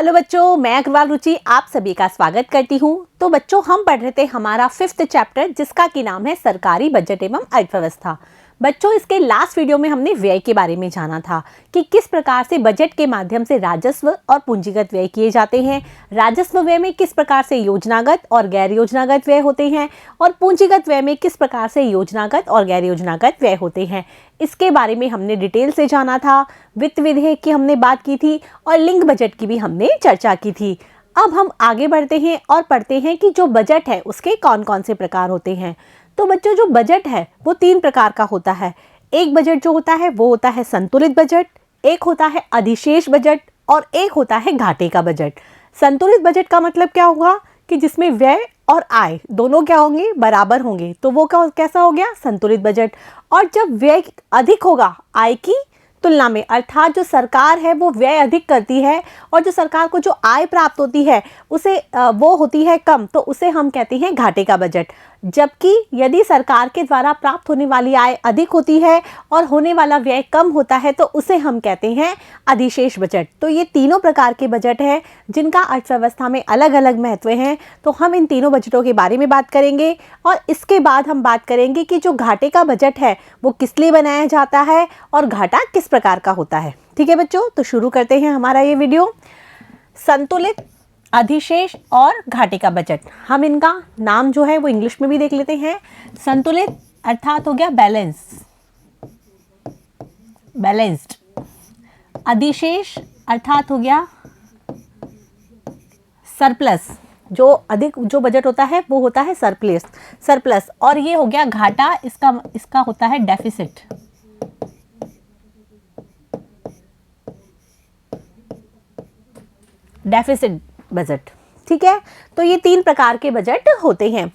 Hello बच्चों, मैं अग्रवाल रुचि आप सभी का स्वागत करती हूँ। तो बच्चों, हम पढ़ रहे थे हमारा 5th चैप्टर जिसका की नाम है सरकारी बजट एवं अर्थव्यवस्था। बच्चों, इसके लास्ट वीडियो में हमने व्यय के बारे में जाना था कि किस प्रकार से बजट के माध्यम से राजस्व और पूंजीगत व्यय किए जाते हैं। राजस्व व्यय में किस प्रकार से योजनागत और गैर योजनागत व्यय होते हैं और पूंजीगत व्यय में किस प्रकार से योजनागत और गैर योजनागत व्यय होते हैं। इसके बारे में हमने डिटेल से जाना था। वित्त विधेयक की हमने बात की थी और लिंग बजट की भी हमने चर्चा की थी। अब हम आगे बढ़ते हैं और पढ़ते हैं कि जो बजट है उसके कौन कौन से प्रकार होते हैं। तो बच्चों, जो बजट है वो 3 प्रकार का होता है। एक बजट जो होता है वो होता है संतुलित बजट, एक होता है अधिशेष बजट और एक होता है घाटे का बजट। संतुलित बजट का मतलब क्या होगा कि जिसमें व्यय और आय दोनों क्या होंगे, बराबर होंगे, तो वो कैसा हो गया, संतुलित बजट। और जब व्यय अधिक होगा आय की तुलना में, अर्थात जो सरकार है वो व्यय अधिक करती है और जो सरकार को जो आय प्राप्त होती है उसे वो होती है कम, तो उसे हम कहते हैं घाटे का बजट। जबकि यदि सरकार के द्वारा प्राप्त होने वाली आय अधिक होती है और होने वाला व्यय कम होता है तो उसे हम कहते हैं अधिशेष बजट। तो ये तीनों प्रकार के बजट हैं जिनका अर्थव्यवस्था में अलग अलग महत्व हैं। तो हम इन तीनों बजटों के बारे में बात करेंगे और इसके बाद हम बात करेंगे कि जो घाटे का बजट है वो किस लिए बनाया जाता है और घाटा किस प्रकार का होता है। ठीक है बच्चों, तो शुरू करते हैं हमारा ये वीडियो। संतुलित, अधिशेष और घाटे का बजट, हम इनका नाम जो है वो इंग्लिश में भी देख लेते हैं। संतुलित अर्थात हो गया बैलेंस्ड। अधिशेष अर्थात हो गया सरप्लस, जो अधिक जो बजट होता है वो होता है सरप्लस। और ये हो गया घाटा, इसका होता है डेफिसिट। बजट। ठीक है, तो ये 3 प्रकार के बजट होते हैं।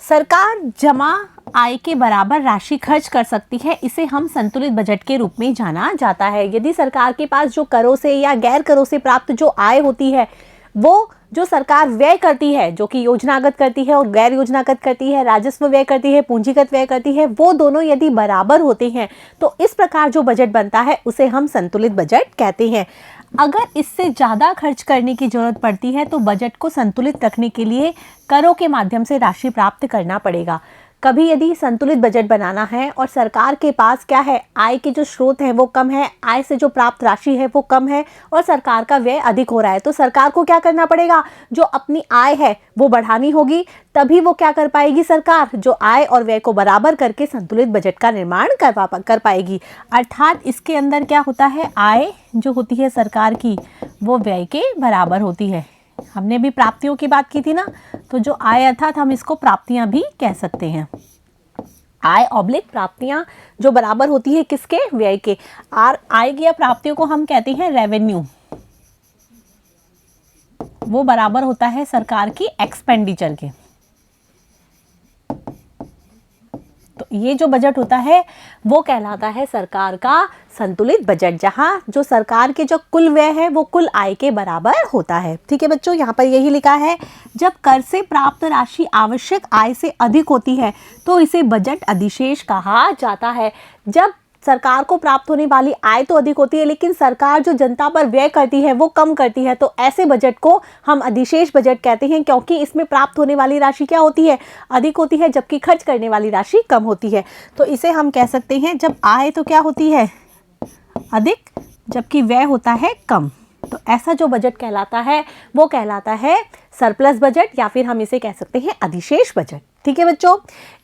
सरकार जमा आय के बराबर राशि खर्च कर सकती है, इसे हम संतुलित बजट के रूप में जाना जाता है। यदि सरकार के पास जो करों से या गैर करों से प्राप्त जो आय होती है वो जो सरकार व्यय करती है, जो कि योजनागत करती है और गैर योजनागत करती है, राजस्व व्यय करती है, पूंजीगत व्यय करती है, वो दोनों यदि बराबर होते हैं तो इस प्रकार जो बजट बनता है उसे हम संतुलित बजट कहते हैं। अगर इससे ज़्यादा खर्च करने की जरूरत पड़ती है तो बजट को संतुलित रखने के लिए करों के माध्यम से राशि प्राप्त करना पड़ेगा। कभी यदि संतुलित बजट बनाना है और सरकार के पास क्या है, आय के जो स्रोत हैं वो कम है, आय से जो प्राप्त राशि है वो कम है और सरकार का व्यय अधिक हो रहा है, तो सरकार को क्या करना पड़ेगा, जो अपनी आय है वो बढ़ानी होगी, तभी वो क्या कर पाएगी, सरकार जो आय और व्यय को बराबर करके संतुलित बजट का निर्माण कर पाएगी। अर्थात इसके अंदर क्या होता है, आय जो होती है सरकार की वो व्यय के बराबर होती है। हमने भी प्राप्तियों की बात की थी ना, तो जो आय अर्थात हम इसको प्राप्तियां भी कह सकते हैं। आय ऑब्लिक प्राप्तियां जो बराबर होती है किसके, व्यय के। आय की या प्राप्तियों को हम कहते हैं रेवेन्यू, वो बराबर होता है सरकार की एक्सपेंडिचर के। तो ये जो बजट होता है वो कहलाता है सरकार का संतुलित बजट, जहां जो सरकार के जो कुल व्यय है वो कुल आय के बराबर होता है। ठीक है बच्चों, यहाँ पर यही लिखा है, जब कर से प्राप्त राशि आवश्यक आय से अधिक होती है तो इसे बजट अधिशेष कहा जाता है। जब सरकार को प्राप्त होने वाली आय तो अधिक होती है लेकिन सरकार जो जनता पर व्यय करती है वो कम करती है, तो ऐसे बजट को हम अधिशेष बजट कहते हैं, क्योंकि इसमें प्राप्त होने वाली राशि क्या होती है, अधिक होती है, जबकि खर्च करने वाली राशि कम होती है। तो इसे हम कह सकते हैं जब आय तो क्या होती है, अधिक, जबकि व्यय होता है कम, तो ऐसा जो बजट कहलाता है वो कहलाता है सरप्लस बजट, या फिर हम इसे कह सकते हैं अधिशेष बजट। ठीक है बच्चों,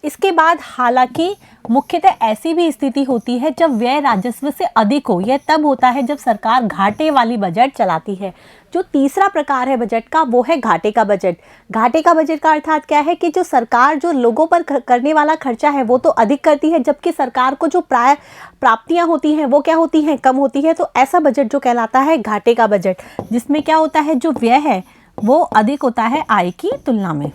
इसके बाद हालांकि मुख्यतः ऐसी भी स्थिति होती है जब व्यय राजस्व से अधिक हो। यह तब होता है जब सरकार घाटे वाली बजट चलाती है। जो तीसरा प्रकार है बजट का वो है घाटे का बजट। घाटे का बजट का अर्थात क्या है कि जो सरकार जो लोगों पर करने वाला खर्चा है वो तो अधिक करती है, जबकि सरकार को जो प्राप्तियां होती हैं वो क्या होती हैं, कम होती है। तो ऐसा बजट जो कहलाता है घाटे का बजट, जिसमें क्या होता है, जो व्यय है वो अधिक होता है आय की तुलना में।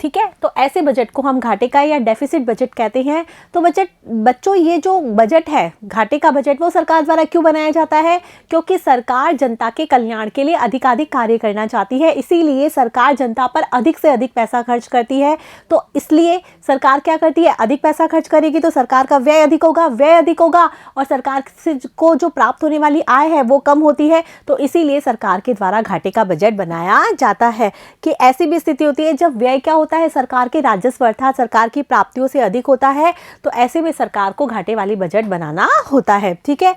ठीक है। तो ऐसे बजट को हम घाटे का या डेफिसिट बजट कहते हैं। तो बच्चों ये जो बजट है घाटे का बजट, वो सरकार द्वारा क्यों बनाया जाता है? क्योंकि सरकार जनता के कल्याण के लिए अधिकाधिक कार्य करना चाहती है, इसीलिए सरकार जनता पर अधिक से अधिक पैसा खर्च करती है। तो इसलिए सरकार क्या करती है, अधिक पैसा खर्च करेगी तो सरकार का व्यय अधिक होगा और सरकार से को जो प्राप्त होने वाली आय है वो कम होती है। तो इसीलिए सरकार के द्वारा घाटे का बजट बनाया जाता है। कि ऐसी भी स्थिति होती है जब व्यय क्या होता है, सरकार के राजस्व अर्थात सरकार की प्राप्तियों से अधिक होता है, तो ऐसे में सरकार को घाटे वाली बजट बनाना होता है। ठीक है।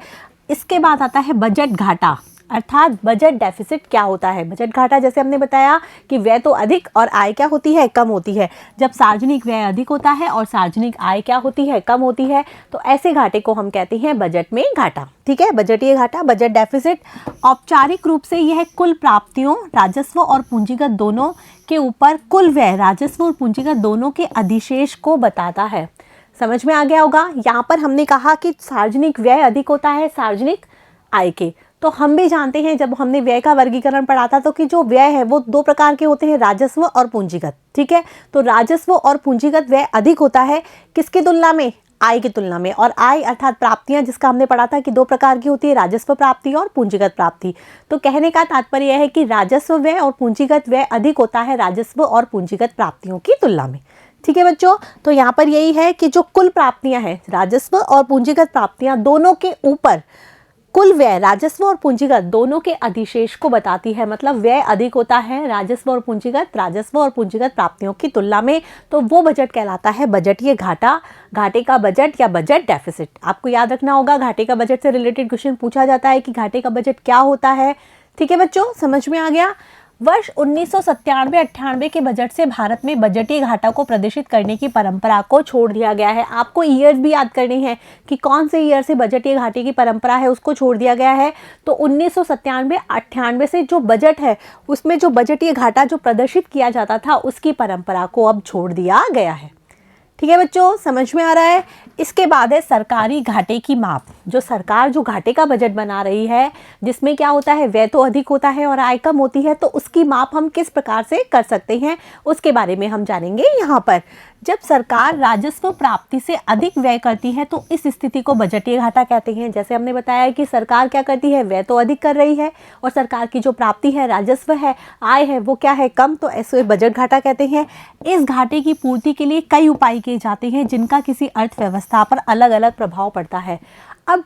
इसके बाद आता है बजट घाटा अर्थात बजट डेफिसिट। क्या होता है बजट घाटा? जैसे हमने बताया कि व्यय तो अधिक और आय क्या होती है, कम होती है। जब सार्वजनिक व्यय अधिक होता है और सार्वजनिक आय क्या होती है, कम होती है, तो ऐसे घाटे को हम कहते हैं बजट में घाटा। ठीक है, बजटीय घाटा, बजट डेफिसिट। औपचारिक रूप से यह कुल प्राप्तियों राजस्व और पूंजीगत दोनों के ऊपर कुल व्यय राजस्व और पूंजीगत दोनों के अधिशेष को बताता है। समझ में आ गया होगा। यहाँ पर हमने कहा कि सार्वजनिक व्यय अधिक होता है सार्वजनिक आय के। तो हम भी जानते हैं जब हमने व्यय का वर्गीकरण पढ़ा था तो कि जो व्यय है वो दो प्रकार के होते हैं, राजस्व और पूंजीगत। ठीक है। तो राजस्व और पूंजीगत व्यय अधिक होता है किसकी तुलना में, आय की तुलना में। और आय अर्थात प्राप्तियां, जिसका हमने पढ़ा था कि दो प्रकार की होती है, राजस्व प्राप्ति और पूंजीगत प्राप्ति। तो कहने का तात्पर्य यह है कि राजस्व व्यय और पूंजीगत व्यय अधिक होता है राजस्व और पूंजीगत प्राप्तियों की तुलना में। ठीक है बच्चों। तो यहाँ पर यही है कि जो कुल प्राप्तियां हैं राजस्व और पूंजीगत प्राप्तियां दोनों के ऊपर कुल व्यय राजस्व और पूंजीगत दोनों के अधिशेष को बताती है। मतलब व्यय अधिक होता है राजस्व और पूंजीगत प्राप्तियों की तुलना में। तो वो बजट कहलाता है बजटीय घाटा, घाटे का बजट या बजट डेफिसिट। आपको याद रखना होगा, घाटे का बजट से रिलेटेड क्वेश्चन पूछा जाता है कि घाटे का बजट क्या होता है। ठीक है बच्चों, समझ में आ गया। वर्ष 1997-98 के बजट से भारत में बजटीय घाटा को प्रदर्शित करने की परंपरा को छोड़ दिया गया है। आपको ईयर्स भी याद करने हैं कि कौन से ईयर से बजटीय घाटे की परंपरा है, उसको छोड़ दिया गया है। तो 1997-98 से जो बजट है उसमें जो बजटीय घाटा जो प्रदर्शित किया जाता था उसकी परंपरा को अब छोड़ दिया गया है। ठीक है बच्चों, समझ में आ रहा है। इसके बाद है सरकारी घाटे की माप। जो सरकार जो घाटे का बजट बना रही है जिसमें क्या होता है, व्यय तो अधिक होता है और आय कम होती है, तो उसकी माप हम किस प्रकार से कर सकते हैं उसके बारे में हम जानेंगे यहाँ पर। जब सरकार राजस्व प्राप्ति से अधिक व्यय करती है तो इस स्थिति को बजटीय घाटा कहते हैं। जैसे हमने बताया कि सरकार क्या करती है, व्यय तो अधिक कर रही है और सरकार की जो प्राप्ति है, राजस्व है, आय है, वो क्या है, कम, तो ऐसे बजट घाटा कहते हैं। इस घाटे की पूर्ति के लिए कई उपाय किए जाते हैं जिनका किसी अर्थव्यवस्था पर अलग अलग प्रभाव पड़ता है। अब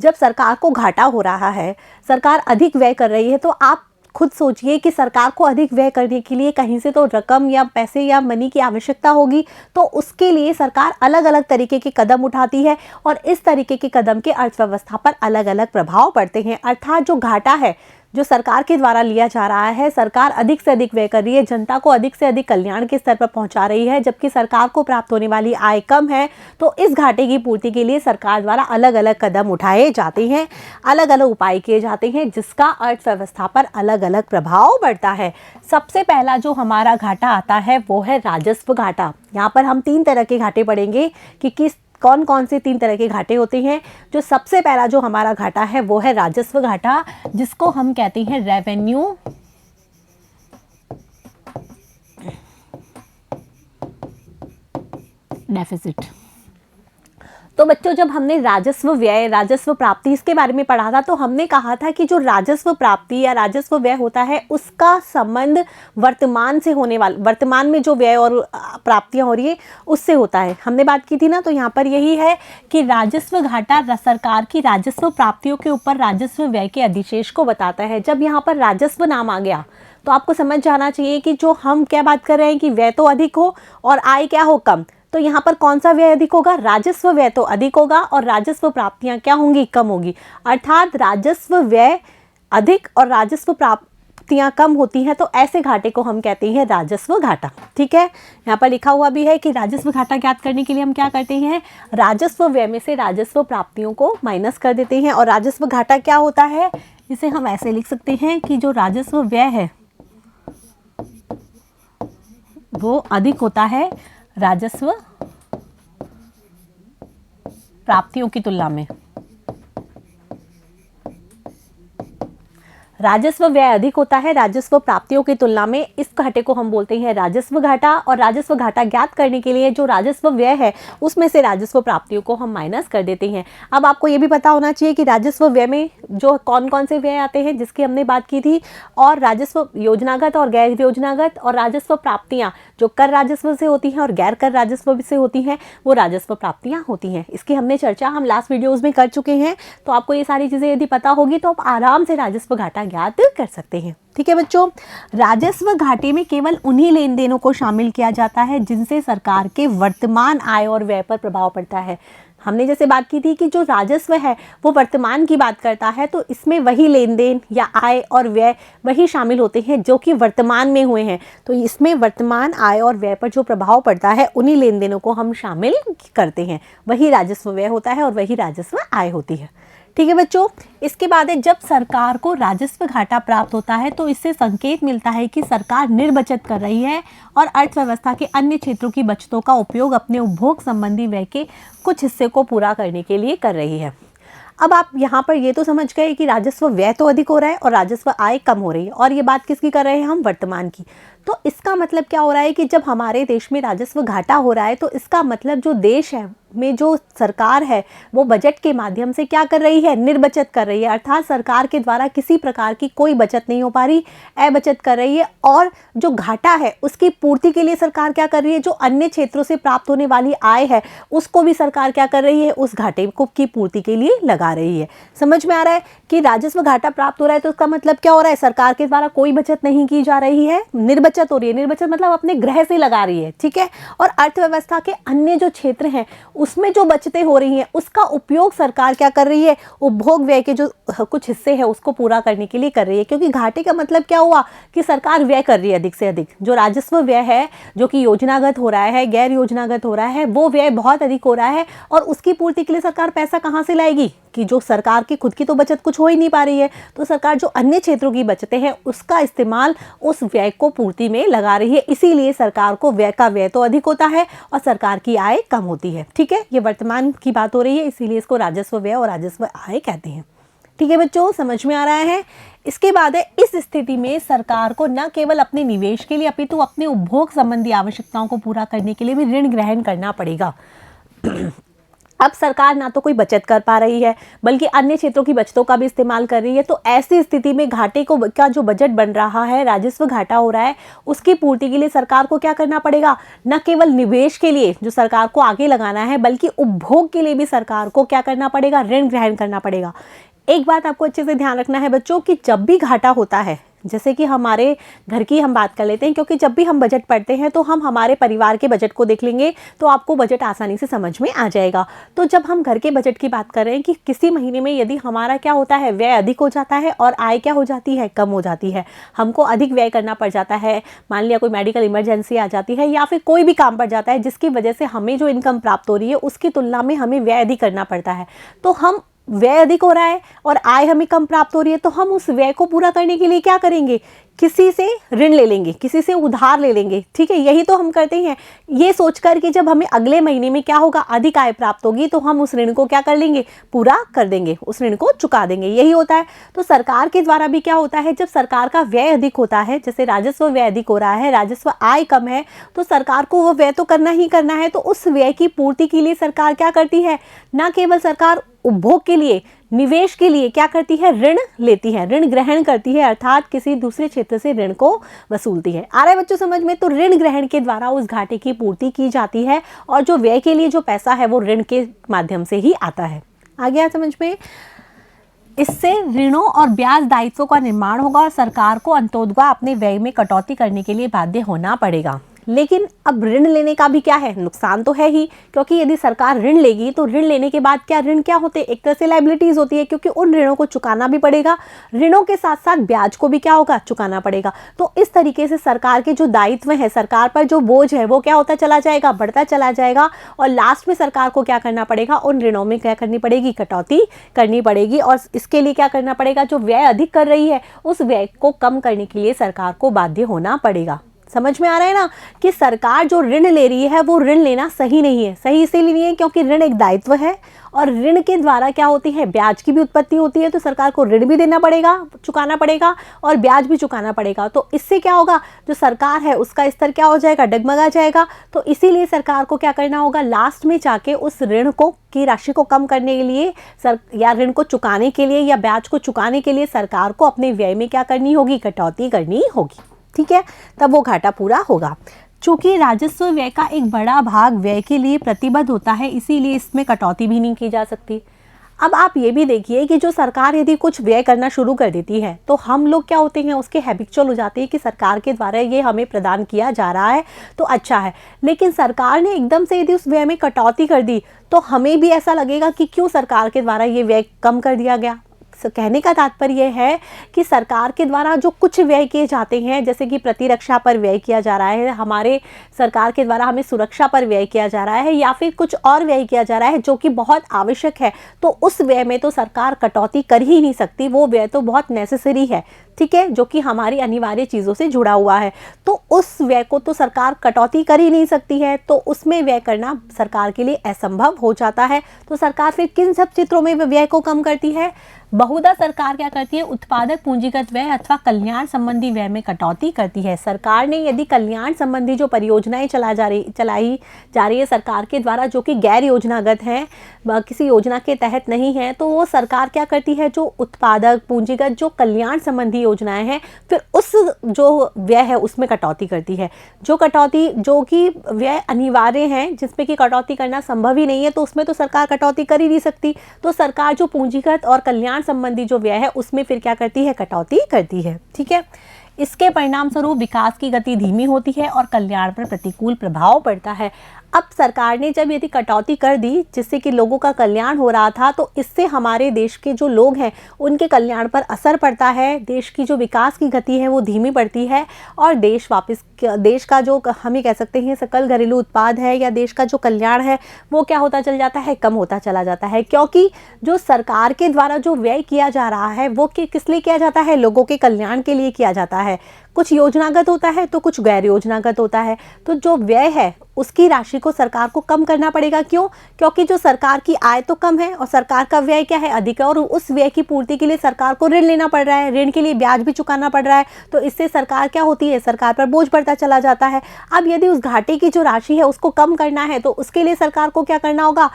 जब सरकार को घाटा हो रहा है, सरकार अधिक व्यय कर रही है, तो आप खुद सोचिए कि सरकार को अधिक व्यय करने के लिए कहीं से तो रकम या पैसे या मनी की आवश्यकता होगी। तो उसके लिए सरकार अलग अलग तरीके के कदम उठाती है और इस तरीके के कदम के अर्थव्यवस्था पर अलग अलग प्रभाव पड़ते हैं। अर्थात जो घाटा है जो सरकार के द्वारा लिया जा रहा है, सरकार अधिक से अधिक व्यय कर रही है, जनता को अधिक से अधिक कल्याण के स्तर पर पहुंचा रही है, जबकि सरकार को प्राप्त होने वाली आय कम है। तो इस घाटे की पूर्ति के लिए सरकार द्वारा अलग अलग कदम उठाए जाते हैं, अलग अलग उपाय किए जाते हैं, जिसका अर्थव्यवस्था पर अलग अलग प्रभाव पड़ता है। सबसे पहला जो हमारा घाटा आता है वो है राजस्व घाटा। यहाँ पर हम 3 तरह के घाटे पढ़ेंगे कि कौन कौन से 3 तरह के घाटे होते हैं। जो सबसे पहला जो हमारा घाटा है वो है राजस्व घाटा, जिसको हम कहते हैं रेवेन्यू डेफिसिट। तो बच्चों, जब हमने राजस्व व्यय, राजस्व प्राप्ति इसके बारे में पढ़ा था तो हमने कहा था कि जो राजस्व प्राप्ति या राजस्व व्यय होता है उसका संबंध वर्तमान से होने वाला, वर्तमान में जो व्यय और प्राप्तियां हो रही है उससे होता है। हमने बात की थी ना। तो यहाँ पर यही है कि राजस्व घाटा सरकार की राजस्व प्राप्तियों के ऊपर राजस्व व्यय के अधिशेष को बताता है। जब यहाँ पर राजस्व नाम आ गया तो आपको समझ जाना चाहिए कि जो हम क्या बात कर रहे हैं कि व्यय तो अधिक हो और आय क्या हो, कम। तो यहाँ पर कौन सा व्यय अधिक होगा, राजस्व व्यय तो अधिक होगा और राजस्व प्राप्तियां क्या होंगी, कम होगी। अर्थात राजस्व व्यय अधिक और राजस्व प्राप्तियां कम होती हैं, तो ऐसे घाटे को हम कहते हैं राजस्व घाटा। ठीक है, यहाँ पर लिखा हुआ भी है कि राजस्व घाटा ज्ञात करने के लिए हम क्या करते हैं, राजस्व व्यय में से राजस्व प्राप्तियों को माइनस कर देते हैं। और राजस्व घाटा क्या होता है, इसे हम ऐसे लिख सकते हैं कि जो राजस्व व्यय है वो अधिक होता है राजस्व प्राप्तियों की तुलना में। राजस्व व्यय अधिक होता है राजस्व प्राप्तियों की तुलना में, इस घाटे को हम बोलते हैं राजस्व घाटा। और राजस्व घाटा ज्ञात करने के लिए जो राजस्व व्यय है उसमें से राजस्व प्राप्तियों को हम माइनस कर देते हैं। अब आपको ये भी पता होना चाहिए कि राजस्व व्यय में जो कौन कौन से व्यय आते हैं जिसकी हमने बात की थी, और राजस्व योजनागत और गैर योजनागत, और राजस्व प्राप्तियां जो कर राजस्व से होती हैं और गैर कर राजस्व से होती हैं वो राजस्व प्राप्तियां होती हैं। इसकी हमने चर्चा हम लास्ट वीडियोस में कर चुके हैं, तो आपको ये सारी चीज़ें यदि पता होगी तो आप आराम से राजस्व घाटा ज्ञात कर सकते हैं। ठीक है बच्चों, राजस्व घाटे में केवल उन्हीं लेन देनों को शामिल किया जाता है जिनसे सरकार के वर्तमान आय और व्यय पर प्रभाव पड़ता है। हमने जैसे बात की थी कि जो राजस्व है वो वर्तमान की बात करता है, तो इसमें वही लेन देन या आय और व्यय वही शामिल होते हैं जो कि वर्तमान में हुए हैं। तो इसमें वर्तमान आय और व्यय पर जो प्रभाव पड़ता है उन्हीं लेन देनों को हम शामिल करते हैं, वही राजस्व व्यय होता है और वही राजस्व आय होती है। ठीक है बच्चों, इसके बाद है जब सरकार को राजस्व घाटा प्राप्त होता है तो इससे संकेत मिलता है कि सरकार निर्बचत कर रही है और अर्थव्यवस्था के अन्य क्षेत्रों की बचतों का उपयोग अपने उपभोग संबंधी व्यय के कुछ हिस्से को पूरा करने के लिए कर रही है। अब आप यहाँ पर ये तो समझ गए कि राजस्व व्यय तो अधिक हो रहा है और राजस्व आय कम हो रही है, और ये बात किसकी कर रहे हैं हम, वर्तमान की। तो इसका मतलब क्या हो रहा है कि जब हमारे देश में राजस्व घाटा हो रहा है तो इसका मतलब जो देश है में जो सरकार है वो बजट के माध्यम से क्या कर रही है, निर्बचत कर रही है, अर्थात सरकार के द्वारा किसी प्रकार की कोई बचत नहीं हो पा रही, अबचत कर रही है। और जो घाटा है उसकी पूर्ति के लिए सरकार क्या कर रही है, जो अन्य क्षेत्रों से प्राप्त होने वाली आय है उसको भी सरकार क्या कर रही है, उस घाटे को की पूर्ति के लिए लगा रही है। समझ में आ रहा है कि राजस्व घाटा प्राप्त हो रहा है तो उसका मतलब क्या हो रहा है, सरकार के द्वारा कोई बचत नहीं की जा रही है, निर्बचत हो रही है। निर्बचत मतलब अपने गृह से लगा रही है, ठीक है। और अर्थव्यवस्था के अन्य जो क्षेत्र हैं उसमें जो बचतें हो रही हैं उसका उपयोग सरकार क्या कर रही है, उपभोग व्यय के जो कुछ हिस्से हैं उसको पूरा करने के लिए कर रही है। क्योंकि घाटे का मतलब क्या हुआ कि सरकार व्यय कर रही है अधिक से अधिक। जो राजस्व व्यय है जो कि योजनागत हो रहा है, गैर योजनागत हो रहा है, वो व्यय बहुत अधिक हो रहा है और उसकी पूर्ति के लिए सरकार पैसा कहाँ से लाएगी, कि जो सरकार की खुद की तो बचत कुछ हो ही नहीं पा रही है, तो सरकार जो अन्य क्षेत्रों की बचतें हैं उसका इस्तेमाल उस व्यय को पूर्ति में लगा रही है। इसीलिए सरकार को व्यय का व्यय तो अधिक होता है और सरकार की आय कम होती है। ठीक है, ये वर्तमान की बात हो रही है, इसीलिए इसको राजस्व व्यय और राजस्व आय कहते हैं। ठीक है बच्चों, समझ में आ रहा है। इसके बाद है इस स्थिति में सरकार को न केवल अपने निवेश के लिए अपितु अपने उपभोग संबंधी आवश्यकताओं को पूरा करने के लिए भी ऋण ग्रहण करना पड़ेगा। अब सरकार ना तो कोई बचत कर पा रही है बल्कि अन्य क्षेत्रों की बचतों का भी इस्तेमाल कर रही है। तो ऐसी स्थिति में घाटे को का जो बजट बन रहा है, राजस्व घाटा हो रहा है, उसकी पूर्ति के लिए सरकार को क्या करना पड़ेगा, न केवल निवेश के लिए जो सरकार को आगे लगाना है बल्कि उपभोग के लिए भी सरकार को क्या करना पड़ेगा, ऋण ग्रहण करना पड़ेगा। एक बात आपको अच्छे से ध्यान रखना है बच्चों कि जब भी घाटा होता है, जैसे कि हमारे घर की हम बात कर लेते हैं, क्योंकि जब भी हम बजट पढ़ते हैं तो हम हमारे परिवार के बजट को देख लेंगे तो आपको बजट आसानी से समझ में आ जाएगा। तो जब हम घर के बजट की बात कर रहे हैं कि किसी महीने में यदि हमारा क्या होता है, व्यय अधिक हो जाता है और आय क्या हो जाती है, कम हो जाती है, हमको अधिक व्यय करना पड़ जाता है, मान लिया कोई मेडिकल इमरजेंसी आ जाती है या फिर कोई भी काम पड़ जाता है जिसकी वजह से हमें जो इनकम प्राप्त हो रही है उसकी तुलना में हमें व्यय अधिक करना पड़ता है, तो हम व्यय अधिक हो रहा है और आय हमें कम प्राप्त हो रही है, तो हम उस व्यय को पूरा करने के लिए क्या करेंगे, किसी से ऋण ले लेंगे, किसी से उधार ले लेंगे। ठीक है, यही तो हम करते हैं, ये सोचकर कि जब हमें अगले महीने में क्या होगा, अधिक आय प्राप्त होगी तो हम उस ऋण को क्या कर लेंगे, पूरा कर देंगे, उस ऋण को चुका देंगे, यही होता है। तो सरकार के द्वारा भी क्या होता है, जब सरकार का व्यय अधिक होता है, जैसे राजस्व व्यय अधिक हो रहा है, राजस्व आय कम है, तो सरकार को वो व्यय तो करना ही करना है। तो उस व्यय की पूर्ति के लिए सरकार क्या करती है, न केवल सरकार उपभोग के लिए, निवेश के लिए क्या करती है, ऋण लेती है, ऋण ग्रहण करती है, अर्थात किसी दूसरे क्षेत्र से ऋण को वसूलती है। आ रहा है बच्चों समझ में। तो ऋण ग्रहण के द्वारा उस घाटे की पूर्ति की जाती है और जो व्यय के लिए जो पैसा है वो ऋण के माध्यम से ही आता है। आ गया समझ में। इससे ऋणों और ब्याज दायित्वों का निर्माण होगा और सरकार को अंतोदगा अपने व्यय में कटौती करने के लिए बाध्य होना पड़ेगा। लेकिन अब ऋण लेने का भी क्या है, नुकसान तो है ही, क्योंकि यदि सरकार ऋण लेगी तो ऋण लेने के बाद क्या, ऋण क्या होते हैं, एक तरह से लायबिलिटीज होती है, क्योंकि उन ऋणों को चुकाना भी पड़ेगा, ऋणों के साथ साथ ब्याज को भी क्या होगा, चुकाना पड़ेगा। तो इस तरीके से सरकार के जो दायित्व है, सरकार पर जो बोझ है वो क्या होता चला जाएगा, बढ़ता चला जाएगा और लास्ट में सरकार को क्या करना पड़ेगा, उन ऋणों में क्या करनी पड़ेगी, कटौती करनी पड़ेगी। और इसके लिए क्या करना पड़ेगा, जो व्यय अधिक कर रही है उस व्यय को कम करने के लिए सरकार को बाध्य होना पड़ेगा। समझ में आ रहा है ना कि सरकार जो ऋण ले रही है वो ऋण लेना सही नहीं है। सही इसीलिए नहीं है क्योंकि ऋण एक दायित्व है और ऋण के द्वारा क्या होती है, ब्याज की भी उत्पत्ति होती है। तो सरकार को ऋण भी देना पड़ेगा, चुकाना पड़ेगा और ब्याज भी चुकाना पड़ेगा। तो इससे क्या होगा, जो सरकार है उसका स्तर क्या हो जाएगा, डगमगा जाएगा। तो इसीलिए सरकार को क्या करना होगा, लास्ट में जाके उस ऋण को की राशि को कम करने के लिए या ऋण को चुकाने के लिए या ब्याज को चुकाने के लिए सरकार को अपने व्यय में क्या करनी होगी, कटौती करनी होगी। ठीक है, तब वो घाटा पूरा होगा। चूंकि राजस्व व्यय का एक बड़ा भाग व्यय के लिए प्रतिबद्ध होता है, इसीलिए इसमें कटौती भी नहीं की जा सकती। अब आप ये भी देखिए कि जो सरकार यदि कुछ व्यय करना शुरू कर देती है तो हम लोग क्या होते हैं, उसके हैबिचुअल हो जाते हैं कि सरकार के द्वारा ये हमें प्रदान किया जा रहा है तो अच्छा है। लेकिन सरकार ने एकदम से यदि उस व्यय में कटौती कर दी तो हमें भी ऐसा लगेगा कि क्यों सरकार के द्वारा ये व्यय कम कर दिया गया। कहने का तात्पर्य है कि सरकार के द्वारा जो कुछ व्यय किए जाते हैं, जैसे कि प्रतिरक्षा पर व्यय किया जा रहा है, हमारे सरकार के द्वारा हमें सुरक्षा पर व्यय किया जा रहा है या फिर कुछ और व्यय किया जा रहा है जो कि बहुत आवश्यक है, तो उस व्यय में तो सरकार कटौती कर ही नहीं सकती। वो व्यय तो बहुत नेसेसरी है, ठीक है, जो कि हमारी अनिवार्य चीज़ों से जुड़ा हुआ है। तो उस व्यय को तो सरकार कटौती कर ही नहीं सकती है, तो उसमें व्यय करना सरकार के लिए असंभव हो जाता है। तो सरकार फिर किन सब चित्रों में व्यय को कम करती है, बहुधा सरकार क्या करती है, उत्पादक पूंजीगत व्यय अथवा कल्याण संबंधी व्यय में कटौती करती है। सरकार ने यदि कल्याण संबंधी जो परियोजनाएं चलाई जा रही है सरकार के द्वारा, जो कि गैर योजनागत हैं, किसी योजना के तहत नहीं है, तो वो सरकार क्या करती है, जो उत्पादक पूंजीगत जो कल्याण संबंधी योजनाएं हैं, फिर उस जो व्यय है उसमें कटौती करती है। जो कि व्यय अनिवार्य हैं, जिसमें कि कटौती करना संभव ही नहीं है, तो उसमें तो सरकार कटौती कर ही नहीं सकती। तो सरकार जो पूंजीगत और कल्याण संबंधी जो व्यय है उसमें फिर क्या करती है, कटौती करती है। ठीक है, इसके परिणाम स्वरूप विकास की गति धीमी होती है और कल्याण पर प्रतिकूल प्रभाव पड़ता है। अब सरकार ने जब यदि कटौती कर दी जिससे कि लोगों का कल्याण हो रहा था, तो इससे हमारे देश के जो लोग हैं उनके कल्याण पर असर पड़ता है। देश की जो विकास की गति है वो धीमी पड़ती है और देश का जो हम ये कह सकते हैं सकल घरेलू उत्पाद है या देश का जो कल्याण है वो क्या होता चल जाता है, कम होता चला जाता है। क्योंकि जो सरकार के द्वारा जो व्यय किया जा रहा है वो किस लिए किया जाता है, लोगों के कल्याण के लिए किया जाता है। कुछ योजनागत होता है तो कुछ गैर योजनागत होता है। तो जो व्यय है उसकी राशि को सरकार को कम करना पड़ेगा। क्यों? क्योंकि जो सरकार की आय तो कम है और सरकार का व्यय क्या है, अधिक है, और उस व्यय की पूर्ति के लिए सरकार को ऋण लेना पड़ रहा है, ऋण के लिए ब्याज भी चुकाना पड़ रहा है। तो इससे सरकार क्या होती है, सरकार पर बोझ बढ़ता चला जाता है। अब यदि उस घाटे की जो राशि है उसको कम करना है तो उसके लिए सरकार को क्या करना होगा,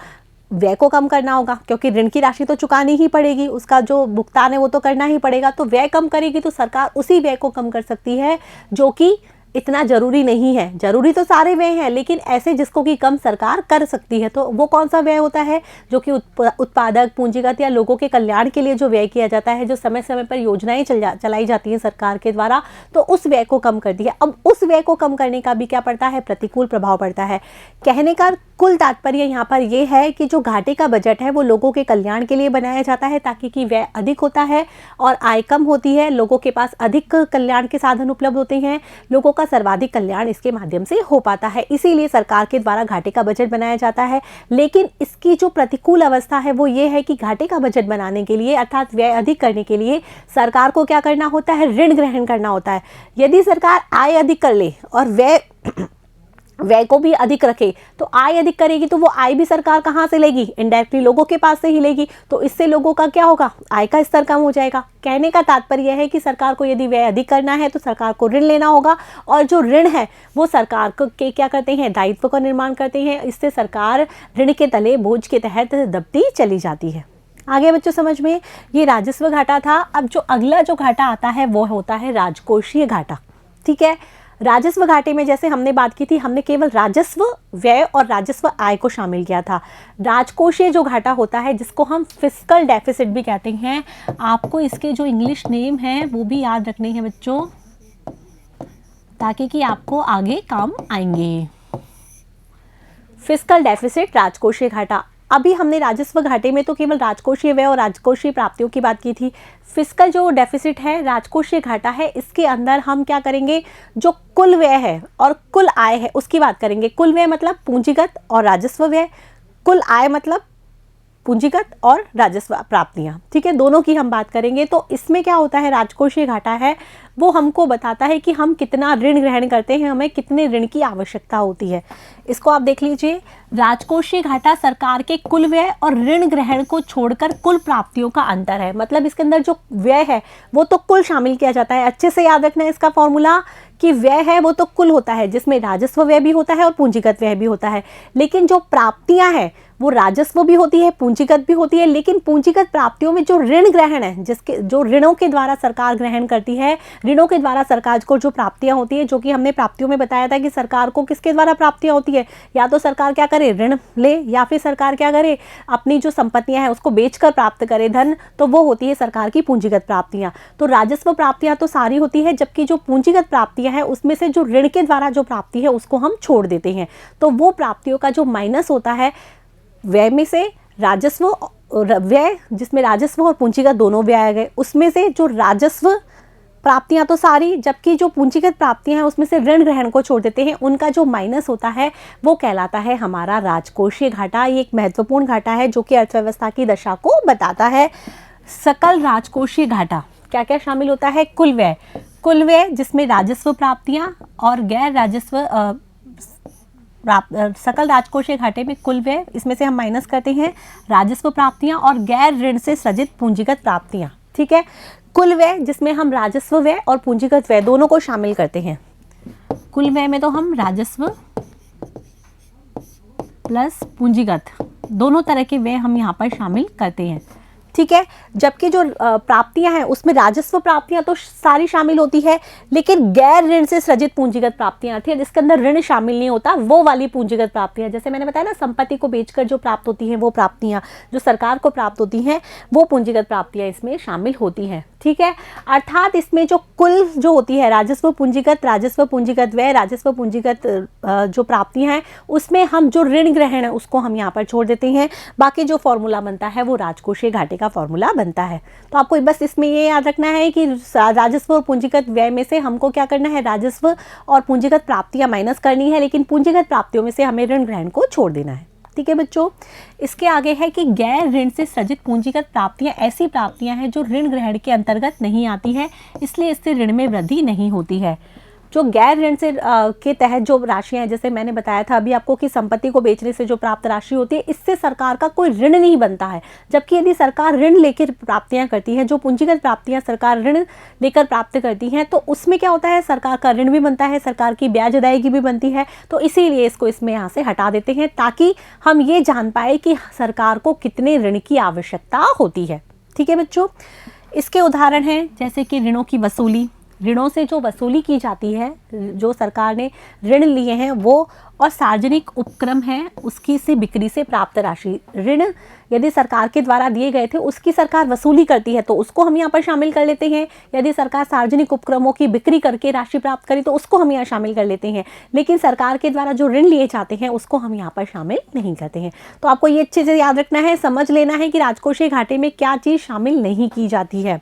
व्यय को कम करना होगा, क्योंकि ऋण की राशि तो चुकानी ही पड़ेगी, उसका जो भुगतान है वो तो करना ही पड़ेगा। तो व्यय कम करेगी तो सरकार उसी व्यय को कम कर सकती है जो कि इतना जरूरी नहीं है। जरूरी तो सारे व्यय हैं, लेकिन ऐसे जिसको कि कम सरकार कर सकती है। तो वो कौन सा व्यय होता है, जो कि उत्पादक पूंजीगत या लोगों के कल्याण के लिए जो व्यय किया जाता है, जो समय समय पर योजनाएं चलाई जाती हैं सरकार के द्वारा, तो उस व्यय को कम करती है। अब उस व्यय को कम करने का भी क्या पड़ता है, प्रतिकूल प्रभाव पड़ता है। कहने का कुल तात्पर्य यहाँ पर यह है कि जो घाटे का बजट है वो लोगों के कल्याण के लिए बनाया जाता है, ताकि कि व्यय अधिक होता है और आय कम होती है, लोगों के पास अधिक कल्याण के साधन उपलब्ध होते हैं, लोगों का सर्वाधिक कल्याण इसके माध्यम से हो पाता है। इसीलिए सरकार के द्वारा घाटे का बजट बनाया जाता है। लेकिन इसकी जो प्रतिकूल अवस्था है वो ये है कि घाटे का बजट बनाने के लिए अर्थात व्यय अधिक करने के लिए सरकार को क्या करना होता है, ऋण ग्रहण करना होता है। यदि सरकार आय अधिक कर ले और व्यय को भी अधिक रखे, तो आय अधिक करेगी तो वो आय भी सरकार कहाँ से लेगी, इनडायरेक्टली लोगों के पास से ही लेगी। तो इससे लोगों का क्या होगा, आय का स्तर कम हो जाएगा। कहने का तात्पर्य यह है कि सरकार को यदि व्यय अधिक करना है तो सरकार को ऋण लेना होगा, और जो ऋण है वो सरकार के क्या करते हैं, दायित्व का निर्माण करते हैं। इससे सरकार ऋण के तले बोझ के तहत दबती चली जाती है। आगे बच्चों समझ में, ये राजस्व घाटा था। अब जो अगला जो घाटा आता है वो होता है राजकोषीय घाटा। ठीक है, राजस्व घाटे में जैसे हमने बात की थी, हमने केवल राजस्व व्यय और राजस्व आय को शामिल किया था। राजकोषीय जो घाटा होता है, जिसको हम फिस्कल डेफिसिट भी कहते हैं, आपको इसके जो इंग्लिश नेम है वो भी याद रखने हैं बच्चों, ताकि कि आपको आगे काम आएंगे। फिस्कल डेफिसिट, राजकोषीय घाटा। अभी हमने राजस्व घाटे में तो केवल राजकोषीय व्यय और राजकोषीय प्राप्तियों की बात की थी। फिस्कल जो डेफिसिट है, राजकोषीय घाटा है, इसके अंदर हम क्या करेंगे, जो कुल व्यय है और कुल आय है उसकी बात करेंगे। कुल व्यय मतलब पूंजीगत और राजस्व व्यय, कुल आय मतलब पूंजीगत और राजस्व प्राप्तियां। ठीक है, दोनों की हम बात करेंगे। तो इसमें क्या होता है, राजकोषीय घाटा है वो हमको बताता है कि हम कितना ऋण ग्रहण करते हैं, हमें कितने ऋण की आवश्यकता होती है। इसको आप देख लीजिए, राजकोषीय घाटा सरकार के कुल व्यय और ऋण ग्रहण को छोड़कर कुल प्राप्तियों का अंतर है। मतलब इसके अंदर जो व्यय है वो तो कुल शामिल किया जाता है। अच्छे से याद रखना है इसका फॉर्मूला कि व्यय है वो तो कुल होता है, जिसमें राजस्व व्यय भी होता है और पूंजीगत व्यय भी होता है। लेकिन जो प्राप्तियां हैं वो राजस्व भी होती है, पूंजीगत भी होती है। लेकिन पूंजीगत प्राप्तियों में जो ऋण ग्रहण है, जिसके जो ऋणों के द्वारा सरकार ग्रहण करती है, ऋणों के द्वारा सरकार को जो प्राप्तियां होती है, जो कि हमने प्राप्तियों में बताया था कि सरकार को किसके द्वारा प्राप्तियां होती है, या तो सरकार क्या करे, ऋण ले, या फिर सरकार क्या करे, अपनी जो संपत्तियां हैं उसको बेचकर प्राप्त करे धन, तो वो होती है सरकार की पूंजीगत प्राप्तियां। तो राजस्व प्राप्तियां तो सारी होती है, जबकि जो पूंजीगत प्राप्तियां हैं उसमें से जो ऋण के द्वारा जो प्राप्ति है उसको हम छोड़ देते हैं। तो वो प्राप्तियों का जो माइनस होता है व्यय में से, राजस्व व्यय जिसमें राजस्व और पूंजीगत दोनों व्यय आ गए, उसमें से जो राजस्व प्राप्तियां तो सारी, जबकि जो पूंजीगत प्राप्तियां हैं उसमें से ऋण ग्रहण को छोड़ देते हैं, उनका जो माइनस होता है वो कहलाता है हमारा राजकोषीय घाटा। ये एक महत्वपूर्ण घाटा है जो कि अर्थव्यवस्था की दशा को बताता है। सकल राजकोषीय घाटा क्या क्या शामिल होता है? कुल व्यय जिसमें राजस्व प्राप्तियां और गैर राजस्व सकल राजकोषीय घाटे में कुल व्यय, इसमें से हम माइनस करते हैं राजस्व प्राप्तियां और गैर ऋण से सृजित पूंजीगत प्राप्तियां। ठीक है, कुल व्यय जिसमें हम राजस्व व्यय और पूंजीगत व्यय दोनों को शामिल करते हैं। कुल व्यय में तो हम राजस्व प्लस पूंजीगत दोनों तरह के व्यय हम यहाँ पर शामिल करते हैं। ठीक है, जबकि जो प्राप्तियां हैं उसमें राजस्व प्राप्तियां तो सारी शामिल होती है, लेकिन गैर ऋण से सृजित पूंजीगत प्राप्तियां आती है जिसके अंदर ऋण शामिल नहीं होता, वो वाली पूंजीगत प्राप्तियां, जैसे मैंने बताया ना, संपत्ति को बेचकर जो प्राप्त होती हैं वो प्राप्तियां जो सरकार को प्राप्त होती हैं वो पूंजीगत प्राप्तियां इसमें शामिल होती हैं। ठीक है, अर्थात इसमें जो कुल जो होती है राजस्व पूंजीगत व्यय, राजस्व पूंजीगत जो प्राप्तियां हैं उसमें हम जो ऋण ग्रहण है उसको हम यहाँ पर छोड़ देते हैं। बाकी जो फॉर्मूला बनता है वो राजकोषीय घाटे का फॉर्मूला बनता है। तो आपको बस इसमें ये याद रखना है कि राजस्व और पूंजीगत व्यय में से हमको क्या करना है, राजस्व और पूंजीगत प्राप्तियां माइनस करनी है, लेकिन पूंजीगत प्राप्तियों में से हमें ऋण ग्रहण को छोड़ देना है। ठीक है बच्चों, इसके आगे है कि गैर ऋण से सृजित पूंजीगत प्राप्तियां ऐसी प्राप्तियां हैं जो ऋण ग्रहण के अंतर्गत नहीं आती है, इसलिए इससे ऋण में वृद्धि नहीं होती है। जो गैर ऋण से के तहत जो राशियां हैं, जैसे मैंने बताया था अभी आपको कि संपत्ति को बेचने से जो प्राप्त राशि होती है, इससे सरकार का कोई ऋण नहीं बनता है। जबकि यदि सरकार ऋण लेकर प्राप्तियां करती है, जो पूंजीगत प्राप्तियां सरकार ऋण लेकर प्राप्त करती हैं, तो उसमें क्या होता है, सरकार का ऋण भी बनता है, सरकार की ब्याज अदायगी भी बनती है। तो इसीलिए इसको इसमें यहाँ से हटा देते हैं ताकि हम ये जान पाए कि सरकार को कितने ऋण की आवश्यकता होती है। ठीक है बच्चों, इसके उदाहरण हैं जैसे कि ऋणों की वसूली, ऋणों से जो वसूली की जाती है, जो सरकार ने ऋण लिए हैं वो, और सार्वजनिक उपक्रम है उसकी से बिक्री से प्राप्त राशि। ऋण यदि सरकार के द्वारा दिए गए थे उसकी सरकार वसूली करती है तो उसको हम यहाँ पर शामिल कर लेते हैं। यदि सरकार सार्वजनिक उपक्रमों की बिक्री करके राशि प्राप्त करी तो उसको हम यहाँ शामिल कर लेते हैं, लेकिन सरकार के द्वारा जो ऋण लिए जाते हैं उसको हम यहाँ पर शामिल नहीं करते हैं। तो आपको ये अच्छे से याद रखना है, समझ लेना है कि राजकोषीय घाटे में क्या चीज़ शामिल नहीं की जाती है।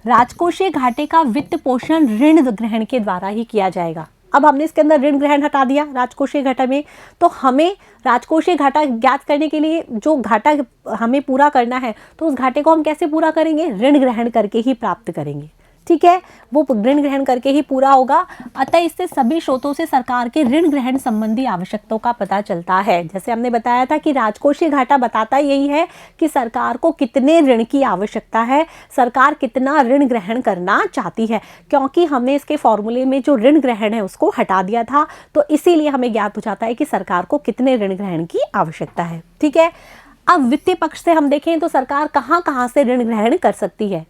राजकोषीय घाटे का वित्त पोषण ऋण ग्रहण के द्वारा ही किया जाएगा। अब हमने इसके अंदर ऋण ग्रहण हटा दिया राजकोषीय घाटा में, तो हमें राजकोषीय घाटा ज्ञात करने के लिए जो घाटा हमें पूरा करना है तो उस घाटे को हम कैसे पूरा करेंगे, ऋण ग्रहण करके ही प्राप्त करेंगे। ठीक है, वो ऋण ग्रहण करके ही पूरा होगा। अतः इससे सभी स्रोतों से सरकार के ऋण ग्रहण संबंधी आवश्यकताओं का पता चलता है। जैसे हमने बताया था कि राजकोषीय घाटा बताता यही है कि सरकार को कितने ऋण की आवश्यकता है, सरकार कितना ऋण ग्रहण करना चाहती है। क्योंकि हमने इसके फॉर्मूले में जो ऋण ग्रहण है उसको हटा दिया था, तो इसीलिए हमें ज्ञात हो जाता है कि सरकार को कितने ऋण ग्रहण की आवश्यकता है। ठीक है, अब वित्तीय पक्ष से हम देखें तो सरकार कहाँ कहाँ से ऋण ग्रहण कर सकती है,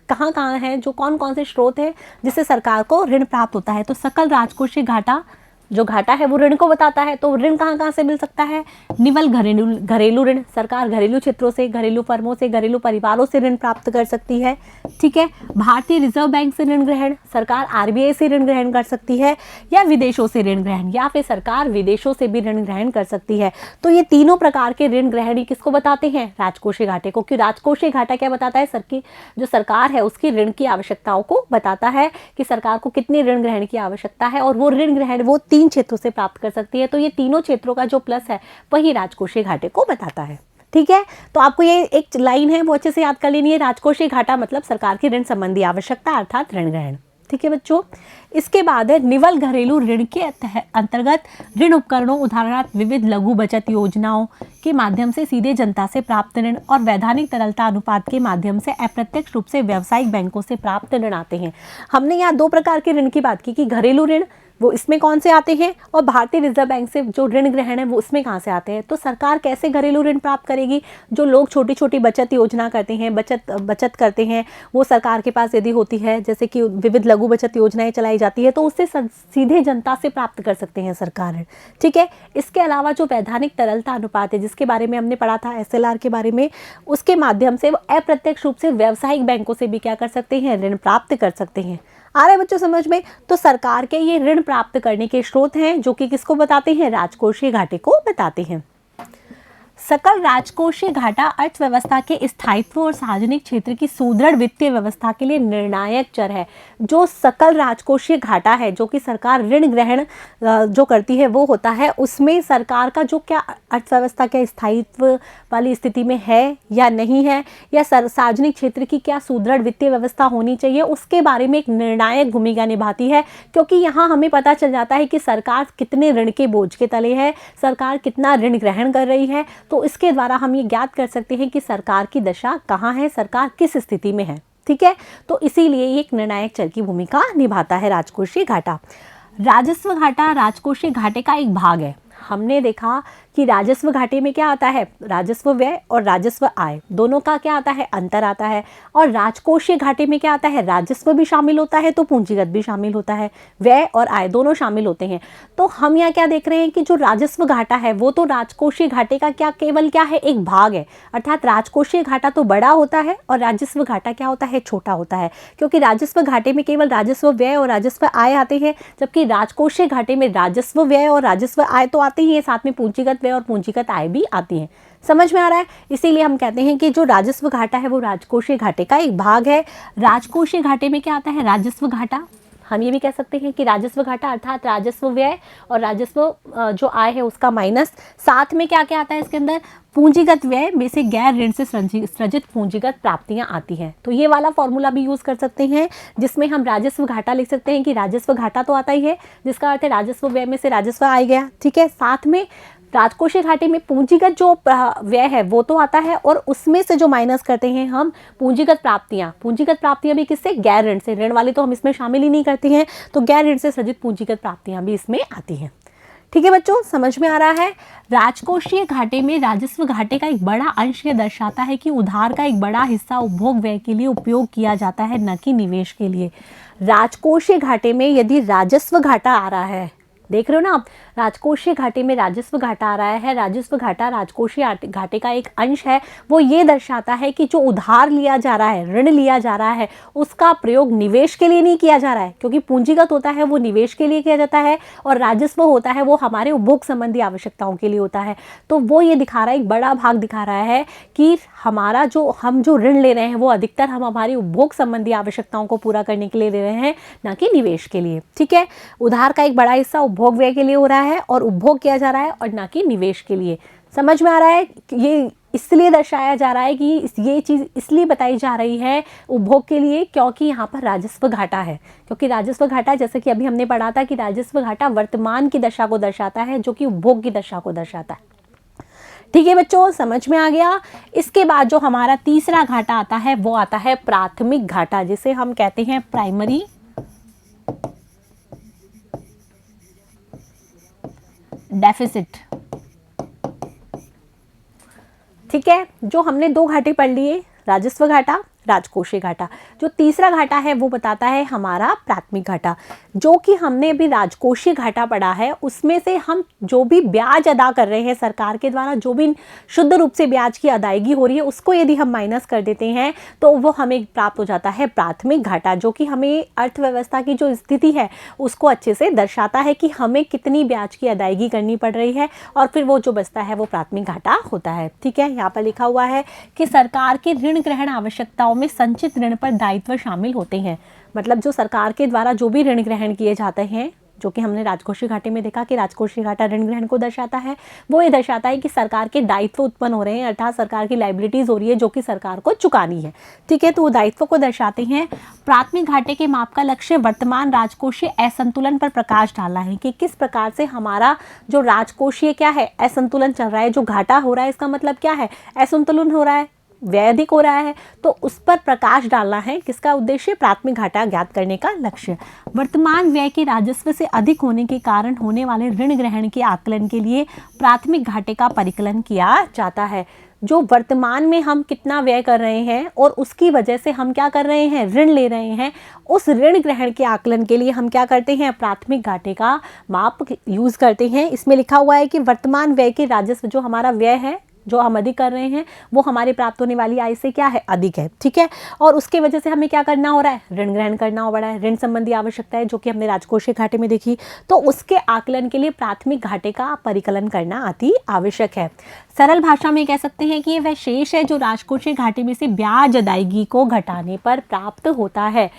कहाँ कहाँ है, जो कौन कौन से स्रोत हैं जिससे सरकार को ऋण प्राप्त होता है। तो सकल राजकोषीय घाटा जो घाटा है वो ऋण को बताता है, तो ऋण कहाँ कहाँ से मिल सकता है, निवल घरेलू ऋण, सरकार घरेलू क्षेत्रों से, घरेलू फर्मों से, घरेलू परिवारों से ऋण प्राप्त कर सकती है। ठीक है, भारतीय रिजर्व बैंक से ऋण ग्रहण, सरकार आरबीआई से ऋण ग्रहण कर सकती है, या विदेशों से ऋण ग्रहण, या फिर सरकार विदेशों से भी ऋण ग्रहण कर सकती है। तो ये तीनों प्रकार के ऋण ग्रहण ही किसको बताते हैं, राजकोषीय घाटे को। क्योंकि राजकोषीय घाटा क्या बताता है, जो सरकार है उसकी ऋण की आवश्यकताओं को बताता है कि सरकार को कितने ऋण ग्रहण की आवश्यकता है, और वो ऋण ग्रहण वो 3 क्षेत्रों से प्राप्त कर सकती है। तो ये तीनों क्षेत्रों का जो प्लस है वही राजकोषीय घाटे को बताता है। ठीक है, तो आपको ये एक लाइन है वो अच्छे से याद कर लेनी है, राजकोषीय घाटा मतलब सरकार की ऋण संबंधी आवश्यकता अर्थात ऋण ग्रहण। ठीक है बच्चों। इसके बाद है निवल घरेलू ऋण के अंतर्गत ऋण उपकरणों उदाहरणार्थ विविध लघु बचत योजनाओं के माध्यम से सीधे जनता से प्राप्त ऋण और वैधानिक तरलता अनुपात के माध्यम से अप्रत्यक्ष रूप से व्यावसायिक बैंकों से प्राप्त ऋण आते हैं। हमने यहाँ दो प्रकार के ऋण की बात की कि घरेलू ऋण वो इसमें कौन से आते हैं और भारतीय रिजर्व बैंक से जो ऋण ग्रहण है वो उसमें कहाँ से आते हैं। तो सरकार कैसे घरेलू ऋण प्राप्त करेगी? जो लोग छोटी छोटी बचत योजना करते हैं, बचत करते हैं, वो सरकार के पास यदि होती है, जैसे कि विविध लघु बचत योजनाएं चलाई जाती है, तो उससे सीधे जनता से प्राप्त कर सकते हैं सरकार ऋण, ठीक है। इसके अलावा जो वैधानिक तरलता अनुपात है जिसके बारे में हमने पढ़ा था SLR के बारे में, उसके माध्यम से अप्रत्यक्ष रूप से व्यावसायिक बैंकों से भी क्या कर सकते हैं? ऋण प्राप्त कर सकते हैं। आ रहा है बच्चों समझ में? तो सरकार के ये ऋण प्राप्त करने के स्रोत हैं जो कि किसको बताते हैं? राजकोषीय घाटे को बताते हैं। सकल राजकोषीय घाटा अर्थव्यवस्था के स्थायित्व और सार्वजनिक क्षेत्र की सुदृढ़ वित्तीय व्यवस्था के लिए निर्णायक चर है। जो सकल राजकोषीय घाटा है जो कि सरकार ऋण ग्रहण जो करती है वो होता है, उसमें सरकार का जो क्या अर्थव्यवस्था के स्थायित्व वाली स्थिति में है या नहीं है, या सार्वजनिक क्षेत्र की क्या सुदृढ़ वित्तीय व्यवस्था होनी चाहिए, उसके बारे में एक निर्णायक भूमिका निभाती है। क्योंकि यहाँ हमें पता चल जाता है कि सरकार कितने ऋण के बोझ के तले है, सरकार कितना ऋण ग्रहण कर रही है, तो इसके द्वारा हम ये ज्ञात कर सकते हैं कि सरकार की दशा कहाँ है, सरकार किस स्थिति में है, ठीक है। तो इसीलिए ये एक निर्णायक चर की भूमिका निभाता है राजकोषीय घाटा। राजस्व घाटा राजकोषीय घाटे का एक भाग है। हमने देखा कि राजस्व घाटे में क्या आता है? राजस्व व्यय और राजस्व आय दोनों का क्या आता है? अंतर आता है। और राजकोषीय घाटे में क्या आता है? राजस्व भी शामिल होता है तो पूंजीगत भी शामिल होता है, व्यय और आय दोनों शामिल होते हैं। तो हम यहाँ क्या देख रहे हैं कि जो राजस्व घाटा है वो तो राजकोषीय घाटे का केवल क्या है? एक भाग है। अर्थात राजकोषीय घाटा तो बड़ा होता है और राजस्व घाटा क्या होता है? छोटा होता है। क्योंकि राजस्व घाटे में केवल राजस्व व्यय और राजस्व आय आते हैं, जबकि राजकोषीय घाटे में राजस्व व्यय और राजस्व आय तो आते ही है, साथ में पूंजीगत व्यय और पूंजीगत आय भी आती है। समझ में आ रहा है? इसीलिए हम कहते हैं कि जो राजस्व घाटा है वो राजकोषीय घाटे का एक भाग है। राजकोषीय घाटे में क्या आता है? राजस्व घाटा। हम ये भी कह सकते हैं कि राजस्व घाटा अर्थात राजस्व व्यय और राजस्व जो आय है उसका माइनस, साथ में क्या क्या आता है इसके अंदर? पूंजीगत व्यय में से गैर ऋण से सृजित पूंजीगत प्राप्तियां आती हैं। तो ये वाला फॉर्मूला भी यूज कर सकते हैं जिसमें हम राजस्व घाटा लिख सकते हैं कि राजस्व घाटा तो आता ही है, जिसका अर्थ है राजस्व व्यय में से राजस्व आ गया, ठीक है। साथ में राजकोषीय घाटे में पूंजीगत जो व्यय है वो तो आता है और उसमें से जो माइनस करते हैं हम पूंजीगत प्राप्तियां भी किससे? गैर ऋण से। ऋण वाले तो हम इसमें शामिल ही नहीं करते हैं, तो गैर ऋण से सृजित पूंजीगत प्राप्तियां भी इसमें आती हैं। ठीक है बच्चों, समझ में आ रहा है? राजकोषीय घाटे में राजस्व घाटे का एक बड़ा अंश ये दर्शाता है कि उधार का एक बड़ा हिस्सा उपभोग व्यय के लिए उपयोग किया जाता है, न कि निवेश के लिए। राजकोषीय घाटे में यदि राजस्व घाटा आ रहा है, देख रहे हो ना आप, राजकोषीय घाटे में राजस्व घाटा आ रहा है, राजस्व घाटा राजकोषीय घाटे का एक अंश है, वो ये दर्शाता है कि जो उधार लिया जा रहा है, ऋण लिया जा रहा है, उसका प्रयोग निवेश के लिए नहीं किया जा रहा है। क्योंकि पूंजीगत होता है वो निवेश के लिए किया जाता है और राजस्व होता है वो हमारे उपभोग संबंधी आवश्यकताओं के लिए होता है। तो वो ये दिखा रहा है, एक बड़ा भाग दिखा रहा है कि हमारा हम जो ऋण ले रहे हैं वो अधिकतर हम हमारी उपभोग संबंधी आवश्यकताओं को पूरा करने के लिए ले रहे हैं, ना कि निवेश के लिए। ठीक है, उधार का एक बड़ा हिस्सा उपभोग व्यय के लिए हो रहा है और उपभोग किया जा रहा है और ना कि निवेश के लिए। समझ में आ रहा है? ये इसलिए दर्शाया जा रहा है कि ये चीज़ इसलिए बताई जा रही है उपभोग के लिए क्योंकि यहाँ पर राजस्व घाटा है। क्योंकि राजस्व घाटा, जैसे कि अभी हमने पढ़ा था कि राजस्व घाटा वर्तमान की दशा को दर्शाता है, जो कि उपभोग की दशा को दर्शाता है। ठीक है बच्चों, समझ में आ गया? इसके बाद जो हमारा तीसरा घाटा आता है वो आता है प्राथमिक घाटा, जिसे हम कहते हैं प्राइमरी डेफिसिट। ठीक है, जो हमने दो घाटे पढ़ लिए, राजस्व घाटा, राजकोषीय घाटा। जो तीसरा घाटा है वो बताता है हमारा प्राथमिक घाटा। जो कि हमने अभी राजकोषीय घाटा पढ़ा है उसमें से हम जो भी ब्याज अदा कर रहे हैं सरकार के द्वारा, जो भी शुद्ध रूप से ब्याज की अदायगी हो रही है, उसको यदि हम माइनस कर देते हैं तो वो हमें प्राप्त हो जाता है प्राथमिक घाटा, जो कि हमें अर्थव्यवस्था की जो स्थिति है उसको अच्छे से दर्शाता है कि हमें कितनी ब्याज की अदायगी करनी पड़ रही है, और फिर वो जो बचता है वो प्राथमिक घाटा होता है। ठीक है, यहाँ पर लिखा हुआ है कि सरकार के ऋण ग्रहण आवश्यकताओं में संचित ऋण पर दायित्व शामिल होते हैं। मतलब जो सरकार के द्वारा जो भी ऋण ग्रहण किए जाते हैं जो कि हमने राजकोषीय घाटे में देखा कि राजकोषीय घाटा ऋण ग्रहण को दर्शाता है, वो ये दर्शाता है कि सरकार के दायित्व उत्पन्न हो रहे हैं, अर्थात सरकार की लाइबिलिटीज हो रही है जो कि सरकार को चुकानी है। ठीक है, तो वो दायित्व को दर्शाते हैं। प्राथमिक घाटे के माप का लक्ष्य वर्तमान राजकोषीय असंतुलन पर प्रकाश डालना है कि किस प्रकार से हमारा जो राजकोषीय क्या है असंतुलन चल रहा है, जो घाटा हो रहा है इसका मतलब क्या है, असंतुलन हो रहा है, व्यय अधिक हो रहा है, तो उस पर प्रकाश डालना है। किसका उद्देश्य, प्राथमिक घाटा ज्ञात करने का लक्ष्य। वर्तमान व्यय के राजस्व से अधिक होने के कारण होने वाले ऋण ग्रहण के आकलन के लिए प्राथमिक घाटे का परिकलन किया जाता है। जो वर्तमान में हम कितना व्यय कर रहे हैं और उसकी वजह से हम क्या कर रहे हैं, ऋण ले रहे हैं, उस ऋण ग्रहण के आकलन के लिए हम क्या करते हैं, प्राथमिक घाटे का माप यूज करते हैं। इसमें लिखा हुआ है कि वर्तमान व्यय के राजस्व, जो हमारा व्यय है जो हम अधिक कर रहे हैं, वो हमारे प्राप्त होने वाली आय से क्या है, अधिक है। ठीक है, और उसके वजह से हमें क्या करना हो रहा है, ऋण ग्रहण करना हो रहा है, ऋण संबंधी आवश्यकताएं जो कि हमने राजकोषीय घाटे में देखी, तो उसके आकलन के लिए प्राथमिक घाटे का परिकलन करना अति आवश्यक है। सरल भाषा में कह सकते हैं कि वह शेष है जो राजकोषीय घाटे में से ब्याज अदायगी को घटाने पर प्राप्त होता है।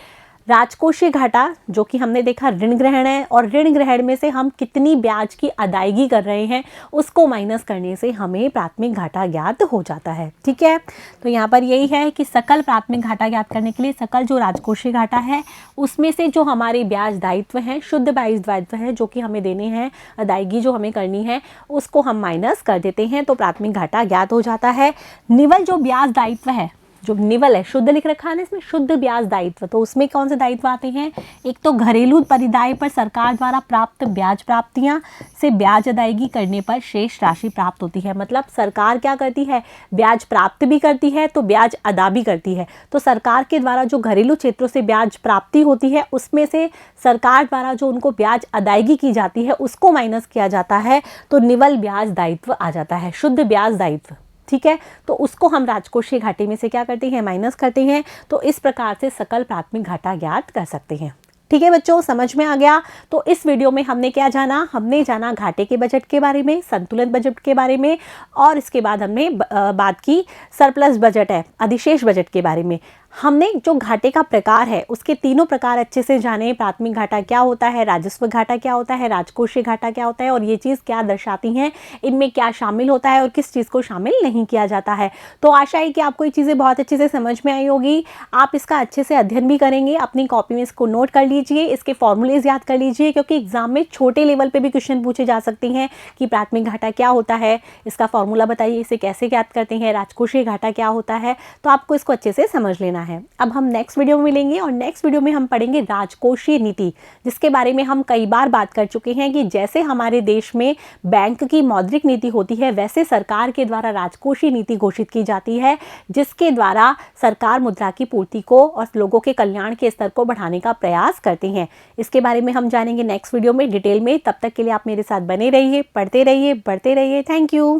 राजकोषीय घाटा जो कि हमने देखा ऋण ग्रहण है, और ऋण ग्रहण में से हम कितनी ब्याज की अदायगी कर रहे हैं उसको माइनस करने से हमें प्राथमिक घाटा ज्ञात हो जाता है। ठीक है, तो यहाँ पर यही है कि सकल प्राथमिक घाटा ज्ञात करने के लिए सकल जो राजकोषीय घाटा है उसमें से जो हमारे ब्याज दायित्व हैं, शुद्ध ब्याज दायित्व है जो कि हमें देने हैं, अदायगी जो हमें करनी है उसको हम माइनस कर देते हैं, तो प्राथमिक घाटा ज्ञात हो जाता है। निवल जो ब्याज दायित्व है, जो निवल है, शुद्ध लिख रखा है ना इसमें, शुद्ध ब्याज दायित्व, तो उसमें कौन से दायित्व आते हैं, एक तो घरेलू परिदाय पर सरकार द्वारा प्राप्त ब्याज प्राप्तियां से ब्याज अदायगी करने पर शेष राशि प्राप्त होती है। मतलब सरकार क्या करती है, ब्याज प्राप्त भी करती है तो ब्याज अदा भी करती है। तो सरकार के द्वारा जो घरेलू क्षेत्रों से ब्याज प्राप्ति होती है उसमें से सरकार द्वारा जो उनको ब्याज अदायगी की जाती है उसको माइनस किया जाता है, तो निवल ब्याज दायित्व आ जाता है, शुद्ध ब्याज दायित्व। ठीक है, तो उसको हम राजकोषीय घाटे में से क्या करते हैं, माइनस करते हैं। तो इस प्रकार से सकल प्राथमिक घाटा ज्ञात कर सकते हैं। ठीक है बच्चों, समझ में आ गया। तो इस वीडियो में हमने क्या जाना, हमने जाना घाटे के बजट के बारे में, संतुलित बजट के बारे में, और इसके बाद हमने बात की सरप्लस बजट है, अधिशेष बजट के बारे में। हमने जो घाटे का प्रकार है उसके तीनों प्रकार अच्छे से जाने, प्राथमिक घाटा क्या होता है, राजस्व घाटा क्या होता है, राजकोषीय घाटा क्या होता है, और ये चीज़ क्या दर्शाती हैं, इनमें क्या शामिल होता है और किस चीज़ को शामिल नहीं किया जाता है। तो आशा है कि आपको ये चीज़ें बहुत अच्छे से समझ में आई होगी। आप इसका अच्छे से अध्ययन भी करेंगे, अपनी कॉपी में इसको नोट कर लीजिए, इसके फॉर्मूलेज याद कर लीजिए, क्योंकि एग्जाम में छोटे लेवल पर भी क्वेश्चन पूछे जा सकते हैं कि प्राथमिक घाटा क्या होता है, इसका फॉर्मूला बताइए, इसे कैसे ज्ञात करते हैं, राजकोषीय घाटा क्या होता है। तो आपको इसको अच्छे से समझ लेना है। अब हम नेक्स्ट वीडियो में मिलेंगे, और नेक्स्ट वीडियो में हम पढ़ेंगे राजकोषीय नीति, जिसके बारे में हम कई बार बात कर चुके हैं कि जैसे हमारे देश में बैंक की मौद्रिक नीति होती है, वैसे सरकार के द्वारा राजकोषीय नीति घोषित की जाती है, जिसके द्वारा सरकार मुद्रा की पूर्ति को और लोगों के कल्याण के स्तर को बढ़ाने का प्रयास करते हैं। इसके बारे में हम जानेंगे नेक्स्ट वीडियो में डिटेल में। तब तक के लिए आप मेरे साथ बने रहिए, पढ़ते रहिए, बढ़ते रहिए। Thank you.